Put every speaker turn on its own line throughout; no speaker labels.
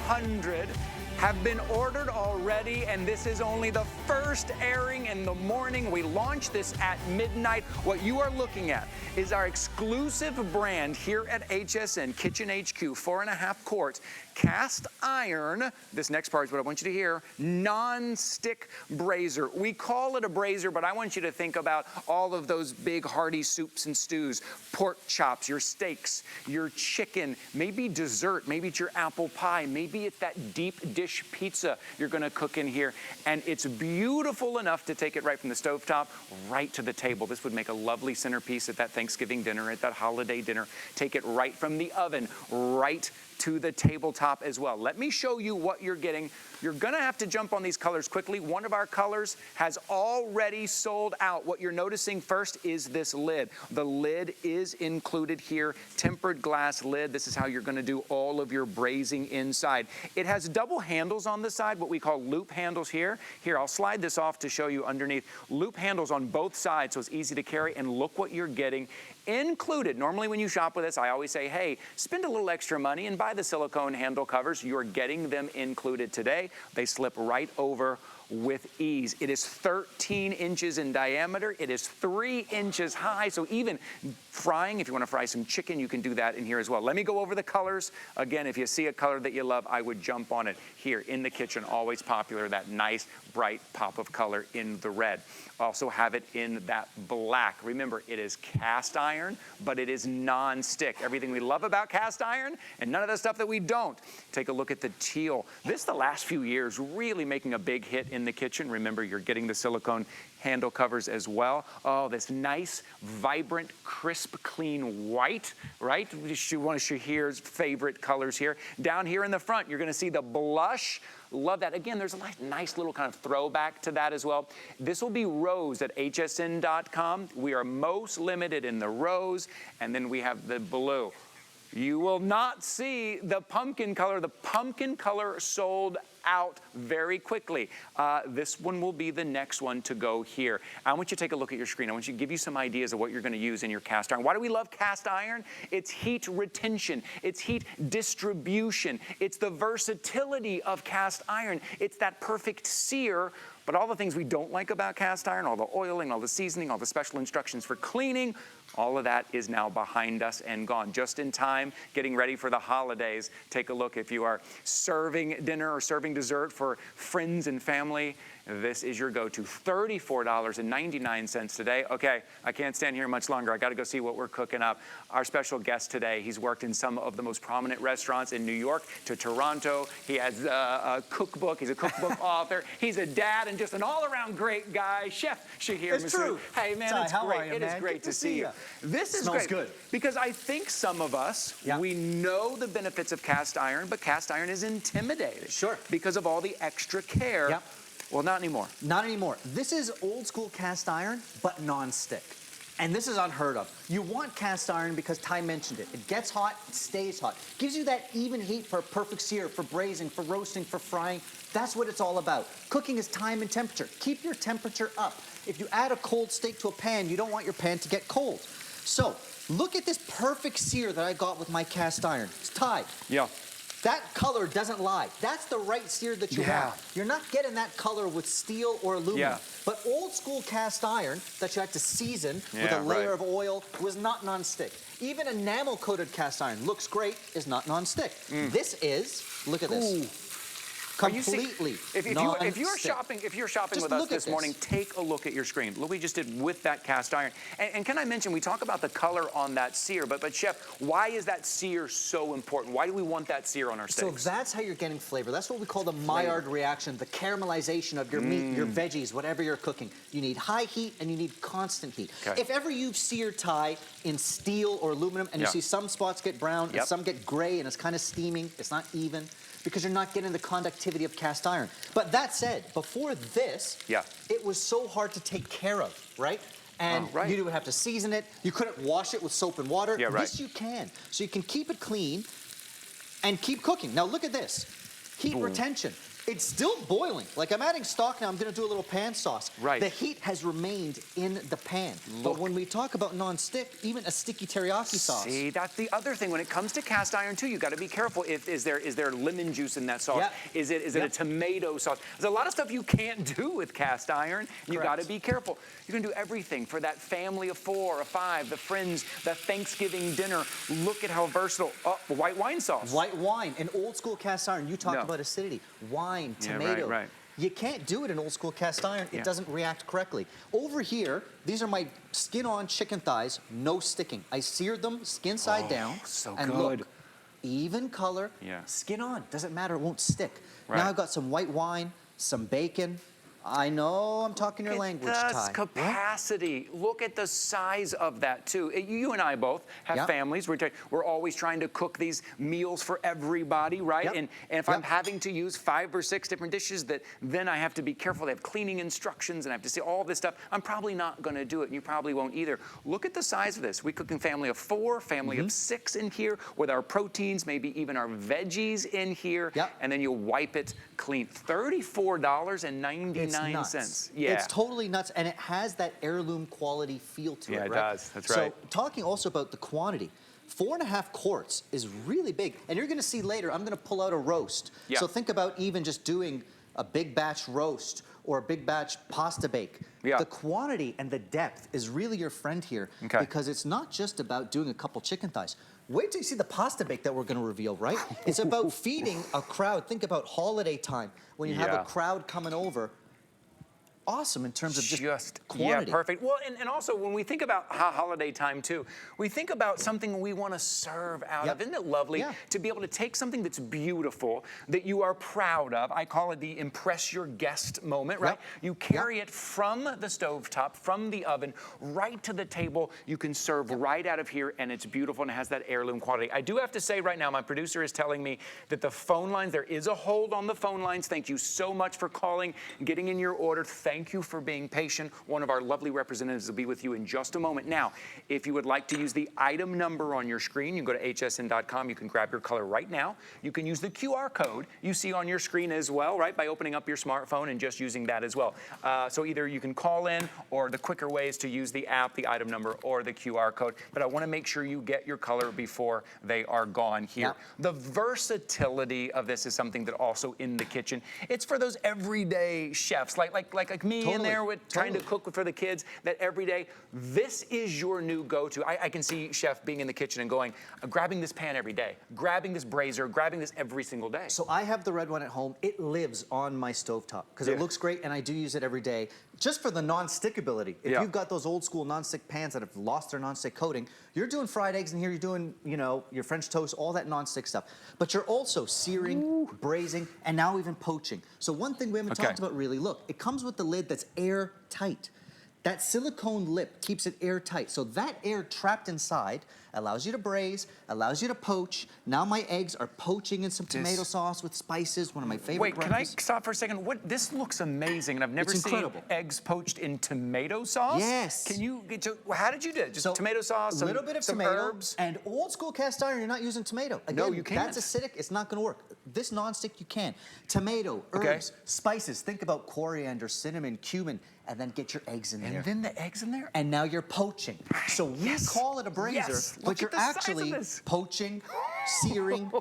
100 have been ordered already, and this is only the first airing in the morning. We launched this at midnight. What you are looking at is our exclusive brand here at HSN, Kitchen HQ, 4.5 quarts, cast iron. This next part is what I want you to hear. Non-stick braiser. We call it a braiser, but I want you to think about all of those big hearty soups and stews, pork chops, your steaks, your chicken, maybe dessert, maybe it's your apple pie, maybe it's that deep dish pizza you're gonna cook in here. And it's beautiful enough to take it right from the stovetop right to the table. This would make a lovely centerpiece at that Thanksgiving dinner, at that holiday dinner. Take it right from the oven, right to the tabletop as well. Let me show you what you're getting. You're gonna have to jump on these colors quickly. One of our colors has already sold out. What you're noticing first is this lid. The lid is included here, tempered glass lid. This is how you're gonna do all of your braising inside. It has double handles on the side, what we call loop handles here. Here, I'll slide this off to show you underneath. Loop handles on both sides, so it's easy to carry, and look what you're getting included. Normally when you shop with us, I always say, hey, spend a little extra money and buy the silicone handle covers. You're getting them included today. They slip right over with ease. It is 13 inches in diameter. It is 3 inches high. So even frying, if you want to fry some chicken, you can do that in here as well. Let me go over the colors. Again, if you see a color that you love, I would jump on it. Here in the kitchen, always popular, that nice bright pop of color in the red. Also have it in that black. Remember, it is cast iron, but it is non-stick. Everything we love about cast iron and none of the stuff that we don't. Take a look at the teal. This, the last few years, really making a big hit in the kitchen. Remember, you're getting the silicone handle covers as well. Oh, this nice, vibrant, crisp, clean white, right? One of Shahir's favorite colors here. Down here in the front, you're gonna see the blush. Love that. Again, there's a nice little kind of throwback to that as well. This will be rose at hsn.com. We are most limited in the rose, and then we have the blue. You will not see the pumpkin color. The pumpkin color sold out very quickly. This one will be the next one to go here. I want you to take a look at your screen. I want you to give you some ideas of what you're going to use in your cast iron. Why do we love cast iron? It's heat retention. It's heat distribution. It's the versatility of cast iron. It's that perfect sear. But all the things we don't like about cast iron, all the oiling, all the seasoning, all the special instructions for cleaning, all of that is now behind us and gone. Just in time, getting ready for the holidays. Take a look if you are serving dinner or serving dessert for friends and family. This is your go-to. $34.99 today. Okay, I can't stand here much longer. I got to go see what we're cooking up. Our special guest today, he's worked in some of the most prominent restaurants in New York to Toronto. He has a cookbook. He's a cookbook author. He's a dad and just an all-around great guy. Chef Shahir Massoud.
It's true.
Hey, man, it's great. It is great to see you. This is great.
Good.
Because I think some of us, we know the benefits of cast iron, but cast iron is intimidating.
Sure.
Because of all the extra care.
Yep.
Well, not anymore.
Not anymore. This is old school cast iron, but non-stick. And this is unheard of. You want cast iron because Ty mentioned it. It gets hot, it stays hot. Gives you that even heat for a perfect sear, for braising, for roasting, for frying. That's what it's all about. Cooking is time and temperature. Keep your temperature up. If you add a cold steak to a pan, you don't want your pan to get cold. So, look at this perfect sear that I got with my cast iron. It's Ty.
Yeah.
That color doesn't lie. That's the right sear that you want. You're not getting that color with steel or aluminum.
Yeah.
But old school cast iron that you had to season with a layer of oil was not non-stick. Even enamel coated cast iron looks great, is not non-stick. This is, look at this.
Ooh.
Completely
if you're shopping with us this morning, take a look at your screen. Look what we just did with that cast iron. And can I mention, we talk about the color on that sear, but Chef, why is that sear so important? Why do we want that sear on our steaks?
So that's how you're getting flavor. That's what we call the Maillard reaction, the caramelization of your meat, your veggies, whatever you're cooking. You need high heat and you need constant heat. Okay. If ever you've seared Thai in steel or aluminum and you see some spots get brown and some get gray and it's kind of steaming, it's not even, because you're not getting the conductivity of cast iron. But that said, before this, it was so hard to take care of, right? And you would have to season it. You couldn't wash it with soap and water. This you can. So you can keep it clean and keep cooking. Now look at this. Heat retention. It's still boiling. Like, I'm adding stock now. I'm going to do a little pan sauce.
Right.
The heat has remained in the pan. But when we talk about non-stick, even a sticky teriyaki sauce.
See, that's the other thing. When it comes to cast iron, too, you got to be careful. Is there lemon juice in that sauce?
Yep.
Is it a tomato sauce? There's a lot of stuff you can't do with cast iron. You got to be careful. You can do everything for that family of 4 or 5, the friends, the Thanksgiving dinner. Look at how versatile. Oh, white wine sauce.
White wine. An old school cast iron. You talked about acidity. Wine, tomato.
Right.
You can't do it in old school cast iron. It doesn't react correctly. Over here, these are my skin-on chicken thighs, no sticking. I seared them skin side down.
So
and
good.
Look, even color, skin on. Doesn't matter, it won't stick.
Right.
Now I've got some white wine, some bacon. I know I'm talking your language, Ty.
Capacity. Look at the size of that, too. You and I both have families. We're always trying to cook these meals for everybody, right? And if I'm having to use 5 or 6 different dishes, then I have to be careful. They have cleaning instructions, and I have to see all this stuff. I'm probably not going to do it, and you probably won't either. Look at the size of this. We cook in family of 4, family of 6 in here, with our proteins, maybe even our veggies in here, and then you wipe it clean. $34.99. Yeah.
It's totally nuts, and it has that heirloom quality feel to it, right?
Yeah, it does. That's right.
So talking also about the quantity, 4.5 quarts is really big, and you're going to see later, I'm going to pull out a roast.
Yeah.
So think about even just doing a big batch roast or a big batch pasta bake.
Yeah.
The quantity and the depth is really your friend here, because it's not just about doing a couple chicken thighs. Wait till you see the pasta bake that we're going to reveal, right? It's about feeding a crowd. Think about holiday time when you have a crowd coming over. Awesome in terms of just quantity.
Yeah, perfect. Well, and also when we think about holiday time too, we think about something we want to serve out of. Isn't it lovely to be able to take something that's beautiful, that you are proud of? I call it the impress your guest moment, right? You carry it from the stovetop, from the oven, right to the table. You can serve right out of here, and it's beautiful, and it has that heirloom quality. I do have to say right now, my producer is telling me that the phone lines, there is a hold on the phone lines. Thank you so much for calling, getting in your order. Thank you for being patient. One of our lovely representatives will be with you in just a moment. Now, if you would like to use the item number on your screen, you can go to hsn.com. You can grab your color right now. You can use the QR code you see on your screen as well, right, by opening up your smartphone and just using that as well. So either you can call in, or the quicker way is to use the app, the item number, or the QR code. But I want to make sure you get your color before they are gone here. The versatility of this is something that also in the kitchen, it's for those everyday chefs like me in there with trying to cook for the kids, that every day, this is your new go-to. I can see chef being in the kitchen and going, grabbing this pan every day, grabbing this braiser, grabbing this every single day.
So I have the red one at home. It lives on my stovetop because it looks great, and I do use it every day just for the non-stick ability. If you've got those old school non-stick pans that have lost their non-stick coating, you're doing fried eggs in here, you're doing, you know, your French toast, all that non-stick stuff. But you're also searing, braising, and now even poaching. So one thing we haven't talked about really, look, it comes with the lid that's airtight. That silicone lip keeps it airtight. So that air trapped inside allows you to braise, allows you to poach. Now my eggs are poaching in some tomato sauce with spices, one of my favorite breakfasts.
Can I stop for a second? This looks amazing, and I've never seen eggs poached in tomato sauce.
Yes.
Can you, how did you do it? Just tomato sauce,
a little bit of
some
tomato,
herbs?
and old school cast iron, you're not using tomato. Again,
no, you can't.
That's acidic, it's not gonna work. This nonstick, you can. Tomato, herbs, spices, think about coriander, cinnamon, cumin, and then get your eggs in there.
And then the eggs in there?
And now you're poaching. So we call it a braiser, but you're actually poaching, searing,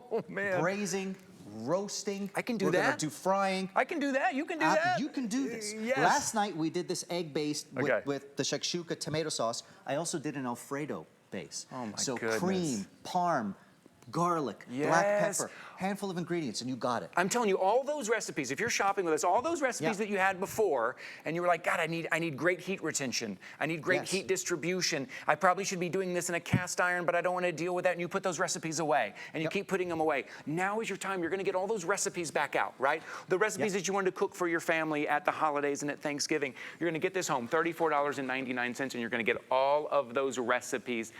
braising, roasting.
I can do
We're
that.
We're gonna do frying.
I can do that. You can do that.
You can do this.
Yes.
Last night we did this egg based with the shakshuka tomato sauce. I also did an Alfredo base.
Oh my
so
goodness.
Cream, parm, garlic, black pepper, handful of ingredients, and you got it.
I'm telling you, all those recipes, if you're shopping with us, all those recipes that you had before, and you were like, God, I need great heat retention. I need great heat distribution. I probably should be doing this in a cast iron, but I don't want to deal with that. And you put those recipes away, and you keep putting them away. Now is your time. You're going to get all those recipes back out, right? The recipes that you wanted to cook for your family at the holidays and at Thanksgiving, you're going to get this home, $34.99, and you're going to get all of those recipes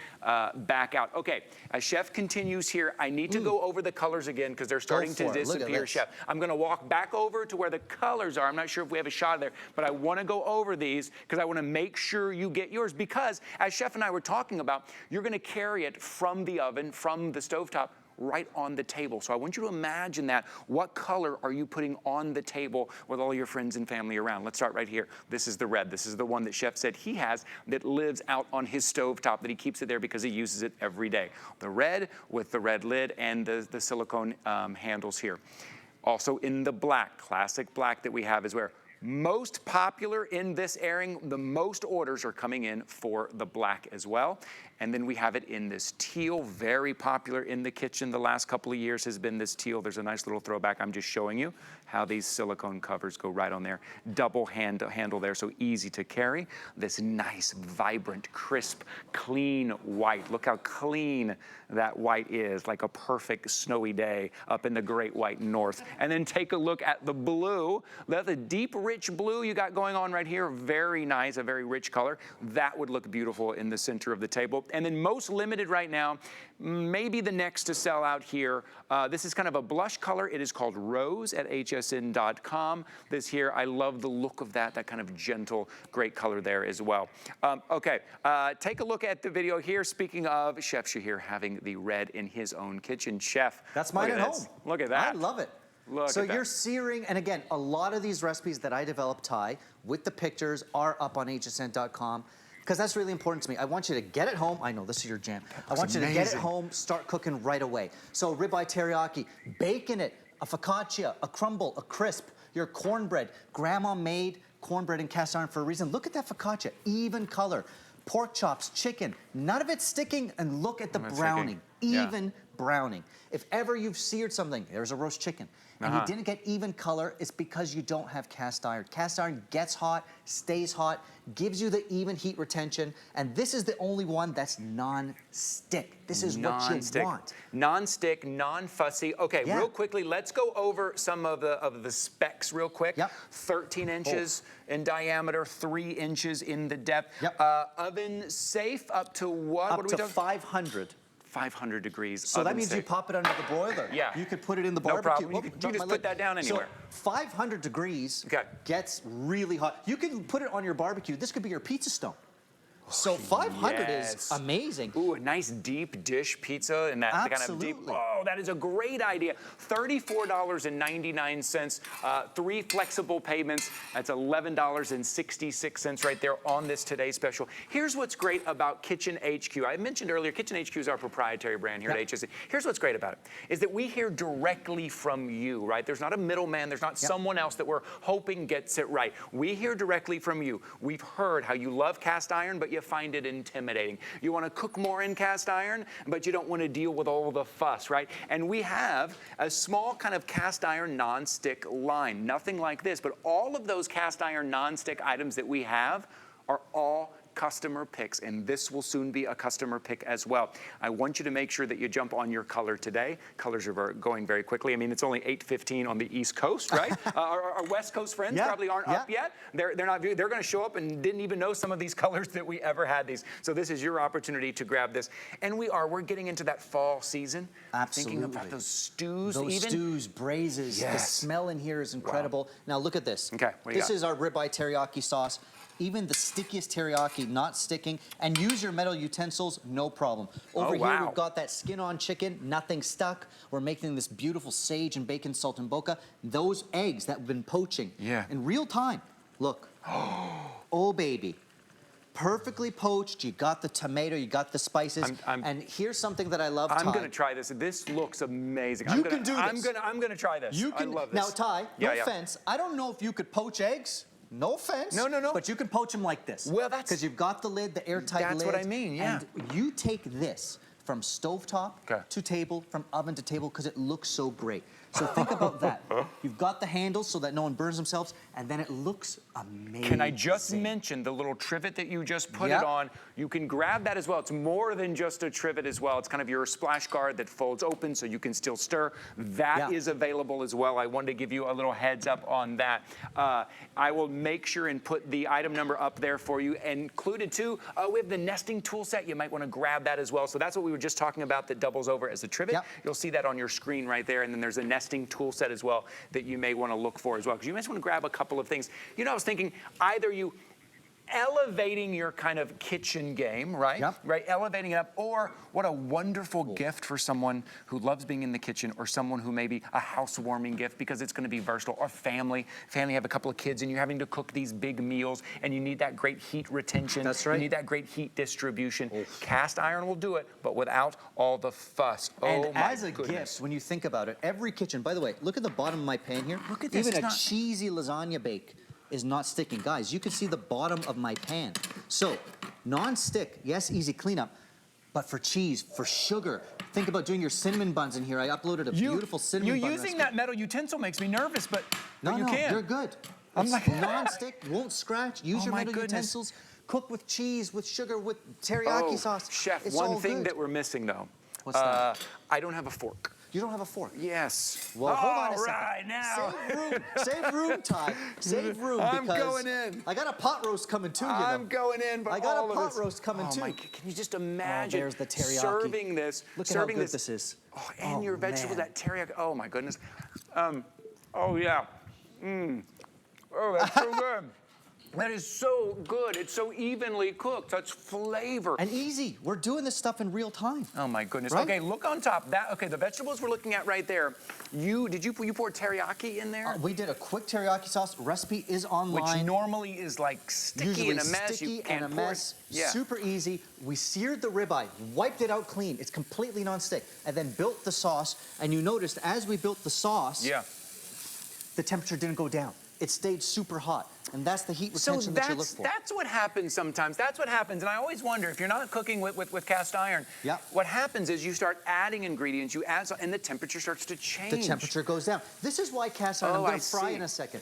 back out. Okay, as Chef continues here, I need to go over the colors again because they're starting to disappear, Chef. I'm going to walk back over to where the colors are. I'm not sure if we have a shot there, but I want to go over these because I want to make sure you get yours, because as Chef and I were talking about, you're going to carry it from the oven, from the stovetop, right on the table. So I want you to imagine that. What color are you putting on the table with all your friends and family around? Let's start right here. This is the red. This is the one that Chef said he has that lives out on his stovetop, that he keeps it there because he uses it every day. The red with the red lid and the silicone handles here. Also in the black, classic black that we have is where most popular in this airing, the most orders are coming in for the black as well. And then we have it in this teal, very popular in the kitchen. The last couple of years has been this teal. There's a nice little throwback. I'm just showing you how these silicone covers go right on there. Double handle there, so easy to carry. This nice, vibrant, crisp, clean white. Look how clean that white is, like a perfect snowy day up in the Great White North. And then take a look at the blue. The deep, rich blue you got going on right here, very nice, a very rich color. That would look beautiful in the center of the table. And then most limited right now, maybe the next to sell out here. This is kind of a blush color. It is called Rose at hsn.com. This here, I love the look of that kind of gentle, great color there as well. Okay, take a look at the video here. Speaking of Chef Shahir having the red in his own kitchen. Chef,
that's mine at home.
Look at that.
I love it. So you're searing, and again, a lot of these recipes that I developed, Ty, with the pictures are up on hsn.com. Because that's really important to me. I want you to get it home. I know, this is your jam. I want you to get it home, start cooking right away. So ribeye teriyaki, bacon it, a focaccia, a crumble, a crisp, your cornbread. Grandma made cornbread in cast iron for a reason. Look at that focaccia, even color. Pork chops, chicken, none of it sticking, and look at the browning, even browning. If ever you've seared something, there's a roast chicken, and you didn't get even color, it's because you don't have cast iron. Cast iron gets hot, stays hot, gives you the even heat retention, and this is the only one that's non-stick. This is what you want.
Non-stick, non-fussy. Okay, real quickly, let's go over some of the specs real quick. 13 inches in diameter, 3 inches in the depth. Oven safe up to what?
Up to 500.
500 degrees.
So that means you pop it under the broiler. You could put it in the barbecue.
No problem. You just put that down anywhere.
So 500 degrees gets really hot. You can put it on your barbecue. This could be your pizza stone. So 500 is amazing.
Ooh, a nice deep dish pizza and that kind of deep. Oh, that is a great idea. $34.99, 3 flexible payments. That's $11.66 right there on this Today Special. Here's what's great about Kitchen HQ. I mentioned earlier, Kitchen HQ is our proprietary brand here at HSN. Here's what's great about it, is that we hear directly from you, right? There's not a middleman. There's not someone else that we're hoping gets it right. We hear directly from you. We've heard how you love cast iron, but you find it intimidating. You want to cook more in cast iron, but you don't want to deal with all the fuss, right? And we have a small kind of cast iron non-stick line. Nothing like this, but all of those cast iron non-stick items that we have are all customer picks, and this will soon be a customer pick as well. I want you to make sure that you jump on your color today. Colors are going very quickly. I mean, it's only 8:15 on the East Coast, right? Our West Coast friends probably aren't up yet. They're not. They're going to show up and didn't even know some of these colors that we ever had these. So this is your opportunity to grab this. And we're getting into that fall season.
Absolutely.
Thinking about those stews.
Those stews, braises. The smell in here is incredible. Now look at this.
Okay.
This is our ribeye teriyaki sauce. Even the stickiest teriyaki not sticking, and use your metal utensils, no problem. Over here, we've got that skin-on chicken, nothing stuck. We're making this beautiful sage and bacon saltimbocca. Those eggs that we've been poaching in real time. Look. Oh, baby. Perfectly poached. You got the tomato, you got the spices. And here's something that I love, Ty.
I'm going to try this. This looks amazing.
You can do this.
I'm going to try this.
You can,
I love this.
Now, Ty, no offense. I don't know if you could poach eggs. No offense.
No.
But you can poach them like this.
Well, that's...
Because you've got the lid, the airtight lid.
That's what I mean,
And you take this from stovetop to table, from oven to table, because it looks so great. So think about that. You've got the handles so that no one burns themselves, and then it looks amazing.
Can I just mention the little trivet that you just put it on? You can grab that as well. It's more than just a trivet as well. It's kind of your splash guard that folds open so you can still stir. That is available as well. I wanted to give you a little heads up on that. I will make sure and put the item number up there for you. Included too, we have the nesting tool set. You might want to grab that as well. So that's what we were just talking about that doubles over as a trivet. You'll see that on your screen right there. And then there's a nesting tool set as well that you may want to look for as well, because you might want to grab a couple of things. You know, I was thinking either you elevating your kind of kitchen game, right?
Yep.
Right, elevating it up. Or what a wonderful gift for someone who loves being in the kitchen, or someone who maybe a housewarming gift because it's going to be versatile, or family have a couple of kids and you're having to cook these big meals and you need that great heat retention.
That's right.
You need that great heat distribution. Cast iron will do it, but without all the fuss.
And
oh my
as a
goodness.
gift, when you think about it, every kitchen, by the way, look at the bottom of my pan here.
Look at this.
Even
It's
a
not...
cheesy lasagna bake is not sticking. Guys, you can see the bottom of my pan. So, non-stick, yes, easy cleanup, but for cheese, for sugar, think about doing your cinnamon buns in here. I uploaded a beautiful cinnamon bun
using
recipe.
that metal utensil makes me nervous, but
No,
you can.
you're good.
I'm
It's
like-
non-stick, won't scratch. Use
Oh
your
my
metal
goodness.
utensils. Cook with cheese, with sugar, with teriyaki sauce.
Chef,
It's
one
all
thing
good.
that we're missing though.
What's that?
I don't have a fork.
You don't have a fork.
Yes.
Well, hold on a
All
second.
right, now.
Save room, Ty. Save room
I'm
because
going in.
I got a pot roast coming too, you know.
I'm going in, but
I got
all
a
of
pot
this.
roast coming too.
My, can you just imagine
there's the teriyaki.
serving this?
Look at
serving
how good this is.
Oh, and
Oh,
your vegetables,
man.
that teriyaki. Oh my goodness. Oh yeah. Oh, that's so good. That is so good. It's so evenly cooked. Such flavor.
And easy. We're doing this stuff in real time.
Oh my goodness.
Right?
Okay, look on top. Okay, the vegetables we're looking at right there. You poured teriyaki in there?
We did a quick teriyaki sauce. Recipe is online.
Which normally is like sticky
Usually
and a mess.
sticky
You can't
and a
pour it.
mess.
Yeah.
Super easy. We seared the ribeye, wiped it out clean. It's completely non-stick. And then built the sauce. And you noticed as we built the sauce,
Yeah.
the temperature didn't go down. It stayed super hot. And that's the heat retention that you look for.
That's what happens sometimes. That's what happens. And I always wonder, if you're not cooking with cast iron,
Yeah.
what happens is you start adding ingredients, you add, and the temperature starts to change.
The temperature goes down. This is why cast iron, I'm
Oh,
going
I
to fry
see.
in a second.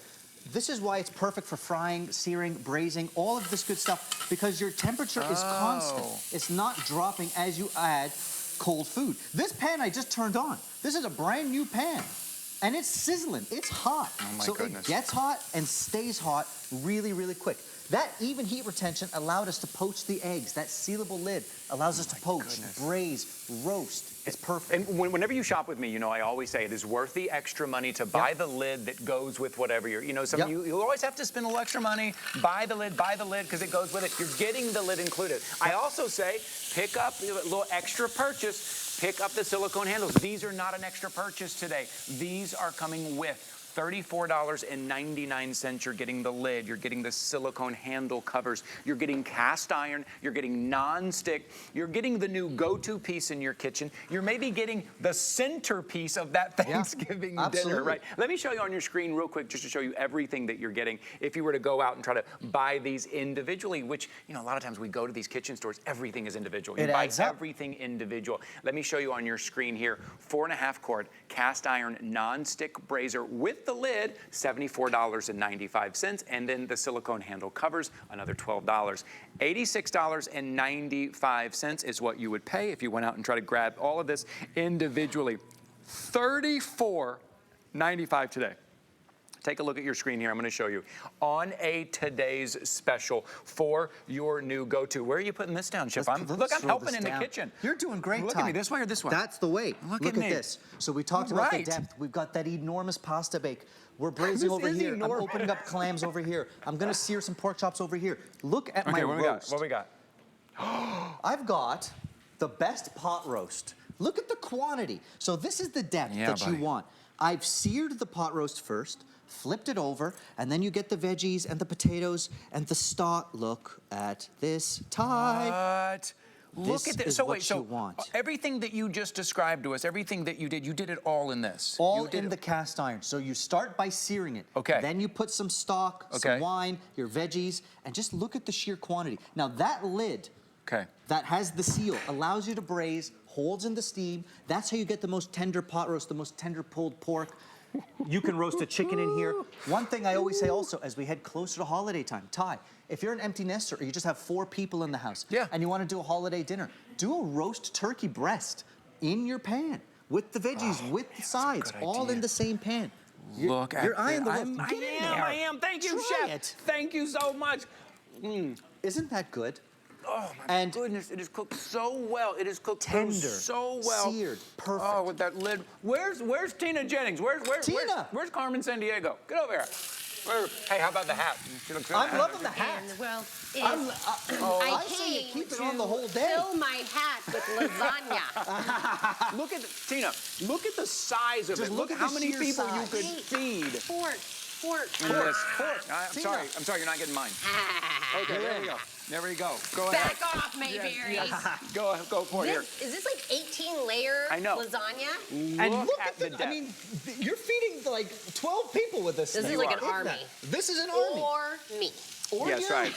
This is why it's perfect for frying, searing, braising, all of this good stuff, because your temperature is constant. It's not dropping as you add cold food. This pan I just turned on. This is a brand new pan. And it's sizzling, it's hot.
Oh my
so
goodness.
it gets hot and stays hot really, really quick. That even heat retention allowed us to poach the eggs. That sealable lid allows us to poach,
goodness.
braise, roast. It's perfect.
And whenever you shop with me, you know, I always say it is worth the extra money to buy the lid that goes with whatever you're, you know, you always have to spend a little extra money, buy the lid because it goes with it. You're getting the lid included. I also say, pick up a little extra purchase, pick up the silicone handles. These are not an extra purchase today. These are coming with $34.99. You're getting the lid, you're getting the silicone handle covers, you're getting cast iron, you're getting non-stick, you're getting the new go-to piece in your kitchen. You're maybe getting the centerpiece of that Thanksgiving dinner, right? Let me show you on your screen real quick just to show you everything that you're getting if you were to go out and try to buy these individually, which, you know, a lot of times we go to these kitchen stores, everything is individual. You buy everything individual. Let me show you on your screen here, 4.5 quart cast iron non-stick braiser with the lid, $74.95, and then the silicone handle covers, another $12. $86.95 is what you would pay if you went out and tried to grab all of this individually. $34.95 today. Take a look at your screen here. I'm going to show you on a today's special for your new go-to. Where are you putting this down, Chef? Look, I'm helping in the kitchen.
You're doing great,
Look
Ty.
at me, this way or this way?
That's the way.
Look at me.
this. So we talked about the depth. We've got that enormous pasta bake. We're braising over here. I'm opening up clams over here. I'm going to sear some pork chops over here. Look at my roast.
What we got?
I've got the best pot roast. Look at the quantity. So this is the depth that you want. I've seared the pot roast first, flipped it over, and then you get the veggies and the potatoes and the stock. Look at this, Ty.
What? Look at this.
So wait, so
everything that you just described to us, everything that you did it all in this.
All in the cast iron. So you start by searing it.
Okay.
Then you put some stock, some wine, your veggies, and just look at the sheer quantity. Now that lid that has the seal allows you to braise, holds in the steam. That's how you get the most tender pot roast, the most tender pulled pork. You can roast a chicken in here. One thing I always say also, as we head closer to holiday time, Ty, if you're an empty nester or you just have 4 people in the house and you want to do a holiday dinner, do a roast turkey breast in your pan with the veggies, with the sides, all in the same pan.
Look at
your eye in the look.
I am. Thank you, Chef. Thank you so much.
Isn't that good?
Oh my goodness, it is cooked so well. It is cooked
tender,
so well.
seared, perfect.
Oh, with that lid. Where's Tina Jennings? Where's
Tina?
Where's Carmen Sandiego? Get over here. Hey, how about the hat? She looks good.
I'm loving the hat.
And, well,
I say you keep it on the whole day.
Fill my hat with lasagna.
Look at Tina. Look at the size of it. Look
at
how
the
many
sheer
people
size.
you could feed.
Fort.
In this. I'm sorry, you're not getting mine. Okay, there we go. There we go. Go ahead.
Back off, Mayberry.
Go for it here.
Is this like 18 layer
I know.
lasagna?
And look
at
at
the
the,
depth.
I mean, you're feeding like 12 people with this
This
thing.
is like an
If
army.
that. This is an army.
Or me.
Or
Yes,
you.
right.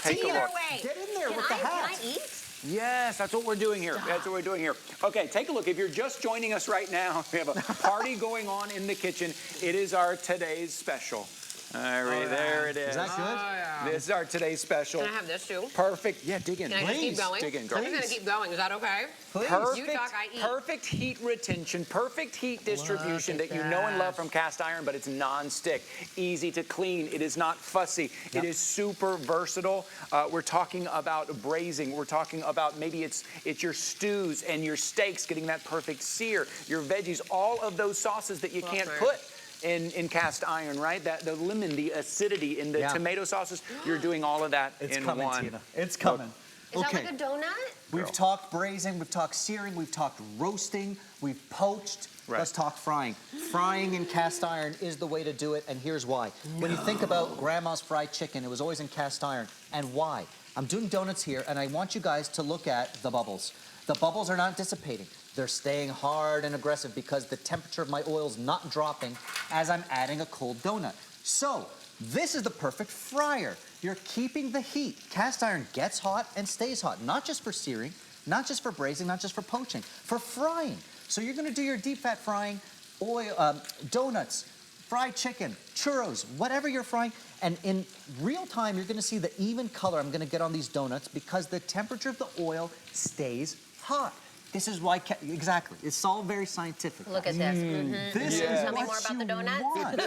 Take a
Either
look.
way.
Get in there
Can
with the hat.
Can I eat?
Yes, that's what we're doing here. That's what we're doing here. Okay, take a look. If you're just joining us right now, we have a party going on in the kitchen. It is our today's special. All right, there it is.
Is that good?
This is our today's special.
Can I have this too?
Perfect. Yeah, dig in.
Can I just keep going?
Dig in,
I'm
girl.
just gonna keep going. Is that okay?
Please.
You talk, I eat.
Perfect heat retention, perfect heat distribution that you know and love from cast iron, but it's non-stick. Easy to clean. It is not fussy. It is super versatile. We're talking about braising. We're talking about maybe it's your stews and your steaks getting that perfect sear. Your veggies, all of those sauces that you can't put in cast iron, right? The lemon, the acidity in the tomato sauces, you're doing all of that
It's
in
coming,
one.
Tina. It's coming.
Is that like a donut?
We've talked braising, we've talked searing, we've talked roasting, we've poached.
Right.
Let's talk frying. Frying in cast iron is the way to do it, and here's why. When you think about grandma's fried chicken, it was always in cast iron. And why? I'm doing donuts here, and I want you guys to look at the bubbles. The bubbles are not dissipating. They're staying hard and aggressive because the temperature of my oil's not dropping as I'm adding a cold donut. So, this is the perfect fryer. You're keeping the heat. Cast iron gets hot and stays hot, not just for searing, not just for braising, not just for poaching, for frying. So you're gonna do your deep fat frying, oil, donuts, fried chicken, churros, whatever you're frying, and in real time, you're gonna see the even color I'm gonna get on these donuts because the temperature of the oil stays hot. This is why, exactly, it's all very scientific.
Look at this.
This is
Tell me
what
more about
you
the donuts.
want.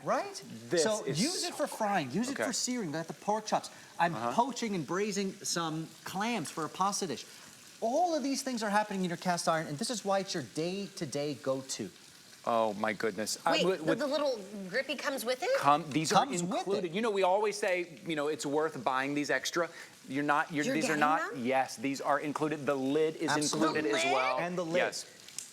Right?
This
So
is
use it for frying, use it for searing, like the pork chops. I'm poaching and braising some clams for a pasta dish. All of these things are happening in your cast iron, and this is why it's your day-to-day go-to.
Oh my goodness.
Wait, the little grippy comes with it?
These
Comes
are
with
included.
it.
You know, we always say, you know, it's worth buying these extra. These are not,
getting them?
yes, these are included. The lid is
Absolutely.
included as
The lid?
well.
And the lid.
Yes,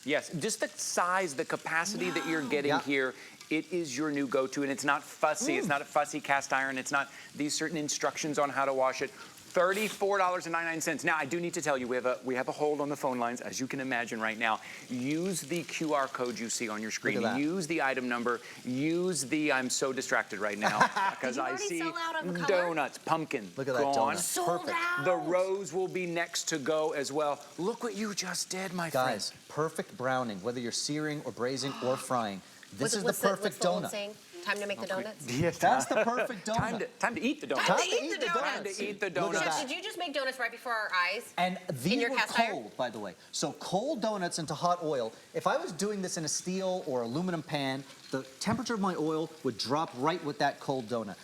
yes. Just the size, the capacity that you're getting here, it is your new go-to, and it's not fussy. It's not a fussy cast iron. It's not these certain instructions on how to wash it. $34.99. Now, I do need to tell you, we have a hold on the phone lines, as you can imagine right now. Use the QR code you see on your screen.
Look at that.
Use the item number. Use the, I'm so distracted right now because I
already
see
sell out of the color?
donuts, pumpkin.
Look at that
gone.
donut.
Sold
Perfect.
out.
The rose will be next to go as well. Look what you just did, my friend.
Guys, perfect browning, whether you're searing or braising or frying. This is the
What's
perfect
the old
donut.
saying? Time to make the donuts?
Yes,
That's the perfect donut.
time to eat the donut.
Time to
Time to
eat
eat
the
the
donuts.
Time to eat the
Look at
donuts.
that.
Chef, did you just make donuts right before our eyes?
And these
your
were
cast
cold,
iron?
by the way. So cold donuts into hot oil. If I was doing this in a steel or aluminum pan, the temperature of my oil would drop right with that cold donut.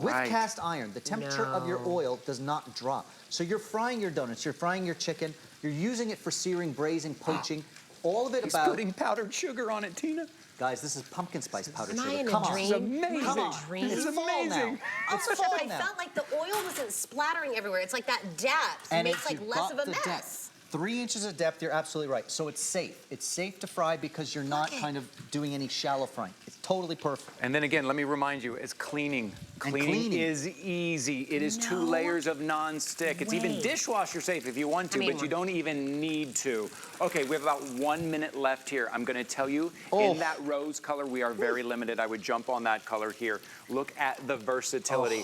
With
Right.
cast iron, the temperature of your oil does not drop. So you're frying your donuts, you're frying your chicken, you're using it for searing, braising, poaching, all of it
He's
about...
putting powdered sugar on it, Tina.
Guys, this is pumpkin spice powdered
Am I
sugar.
in a
Come on.
dream?
It's amazing.
Come on.
Dream.
It's
It's
fall
amazing.
now. It's
Also, Chef,
fall
I
now.
felt like the oil wasn't splattering everywhere. It's like that depth
And
makes
if
like
you've
less
got
of a
the
mess.
depth, 3 inches of depth, you're absolutely right. So it's safe. It's safe to fry because you're not kind of doing any shallow frying. It's totally perfect.
And then again, let me remind you, it's cleaning. Cleaning
cleaning.
is easy. It is 2
No
layers of non-stick. It's even
way.
dishwasher safe if you want to,
I mean,
but you don't even need to. Okay, we have about 1 minute left here. I'm gonna tell you, in that rose color, we are very limited. I would jump on that color here. Look at the versatility.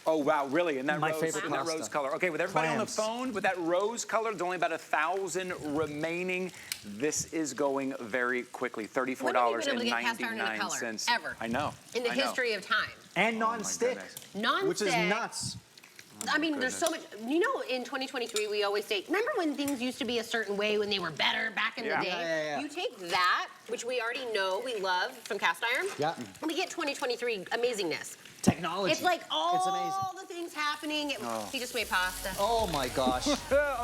Oh wow, really? In that
My
rose,
favorite
in that
pasta.
rose color. Okay, with everybody on the
Clams.
phone, with that rose color, there's only about 1,000 remaining. This is going very quickly.
When have you been able to get
$34.99.
cast iron in a color? Ever.
I know.
In the
I know.
history of time.
And non-stick,
Non-stick.
which is nuts.
I mean, there's so much. You know, in 2023, we always say, remember when things used to be a certain way when they were better back in the
Yeah.
day?
Yeah.
You take that, which we already know we love from cast iron,
Yeah.
and we get 2023 amazingness.
Technology.
It's like
It's
all
amazing.
the things happening. He just made pasta.
Oh my gosh.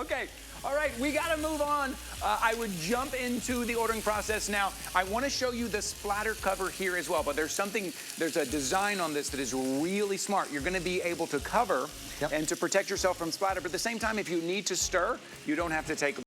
Okay. All right, we got to move on. I would jump into the ordering process now. I want to show you the splatter cover here as well, but there's a design on this that is really smart. You're going to be able to cover and to protect yourself from splatter, but at the same time, if you need to stir, you don't have to take